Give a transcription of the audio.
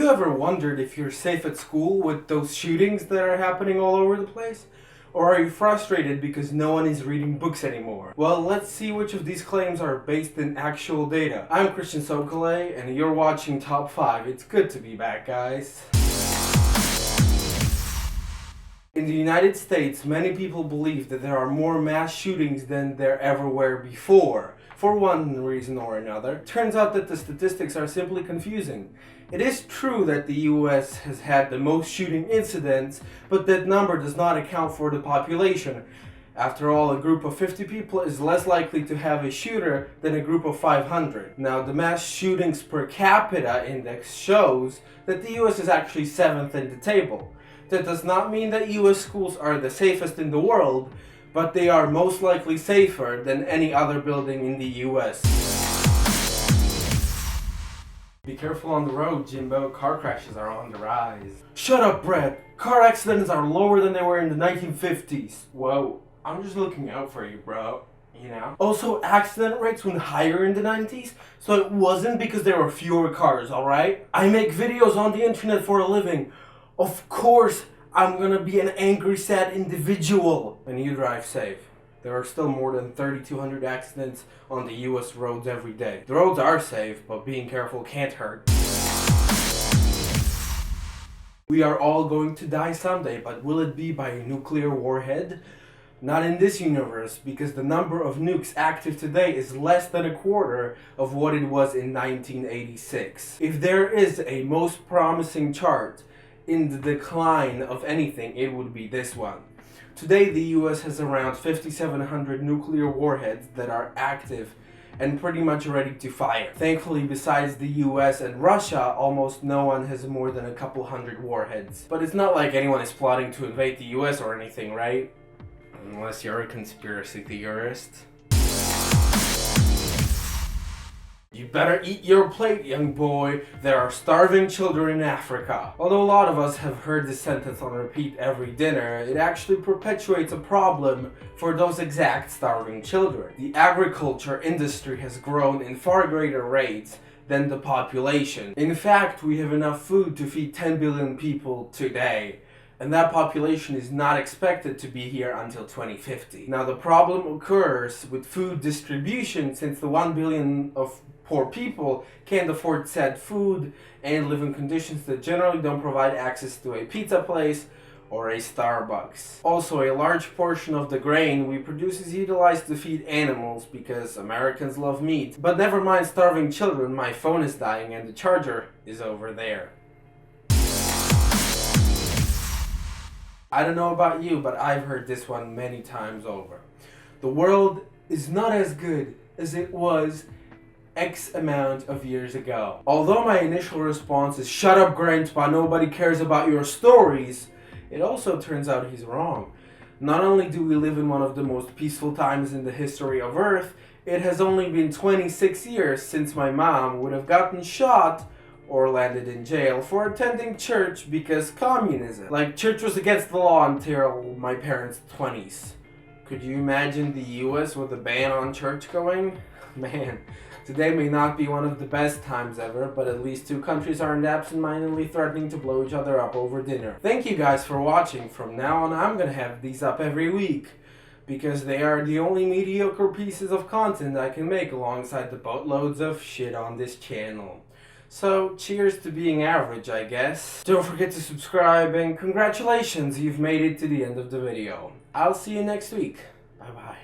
you ever wondered if you're safe at school with those shootings that are happening all over the place? Or are you frustrated because no one is reading books anymore? Well, let's see which of these claims are based in actual data. I'm Christian Sokole, and you're watching Top 5. It's good to be back, guys. In the United States, many people believe that there are more mass shootings than there ever were before. For one reason or another, turns out that the statistics are simply confusing. It is true that the US has had the most shooting incidents, but that number does not account for the population. After all, a group of 50 people is less likely to have a shooter than a group of 500. Now, the mass shootings per capita index shows that the US is actually 7th in the table. That does not mean that US schools are the safest in the world, but they are most likely safer than any other building in the US. Be careful on the road, Jimbo. Car crashes are on the rise. Shut up, Brett. Car accidents are lower than they were in the 1950s. Whoa, I'm just looking out for you, bro. You know? Also, accident rates went higher in the 90s, so it wasn't because there were fewer cars, alright? I make videos on the internet for a living. Of course, I'm gonna be an angry, sad individual. And you drive safe. There are still more than 3,200 accidents on the US roads every day. The roads are safe, but being careful can't hurt. We are all going to die someday, but will it be by a nuclear warhead? Not in this universe, because the number of nukes active today is less than a quarter of what it was in 1986. If there is a most promising chart in the decline of anything, it would be this one. Today, the US has around 5,700 nuclear warheads that are active and pretty much ready to fire. Thankfully, besides the US and Russia, almost no one has more than a couple hundred warheads. But it's not like anyone is plotting to invade the US or anything, right? Unless you're a conspiracy theorist. You better eat your plate, young boy. There are starving children in Africa. Although a lot of us have heard this sentence on repeat every dinner, it actually perpetuates a problem for those exact starving children. The agriculture industry has grown in far greater rates than the population. In fact, we have enough food to feed 10 billion people today. And that population is not expected to be here until 2050. Now, the problem occurs with food distribution, since the 1 billion of poor people can't afford said food and live in conditions that generally don't provide access to a pizza place or a Starbucks. Also, a large portion of the grain we produce is utilized to feed animals because Americans love meat. But never mind starving children, my phone is dying and the charger is over there. I don't know about you, but I've heard this one many times over. The world is not as good as it was X amount of years ago. Although my initial response is, shut up, Grandpa, nobody cares about your stories, it also turns out he's wrong. Not only do we live in one of the most peaceful times in the history of Earth, it has only been 26 years since my mom would have gotten shot or landed in jail for attending church because communism. Like, church was against the law until my parents' 20s. Could you imagine the US with a ban on church going? Man, today may not be one of the best times ever, but at least two countries aren't absent-mindedly threatening to blow each other up over dinner. Thank you guys for watching. From now on, I'm gonna have these up every week, because they are the only mediocre pieces of content I can make alongside the boatloads of shit on this channel. So, cheers to being average, I guess. Don't forget to subscribe, and congratulations, you've made it to the end of the video. I'll see you next week. Bye bye.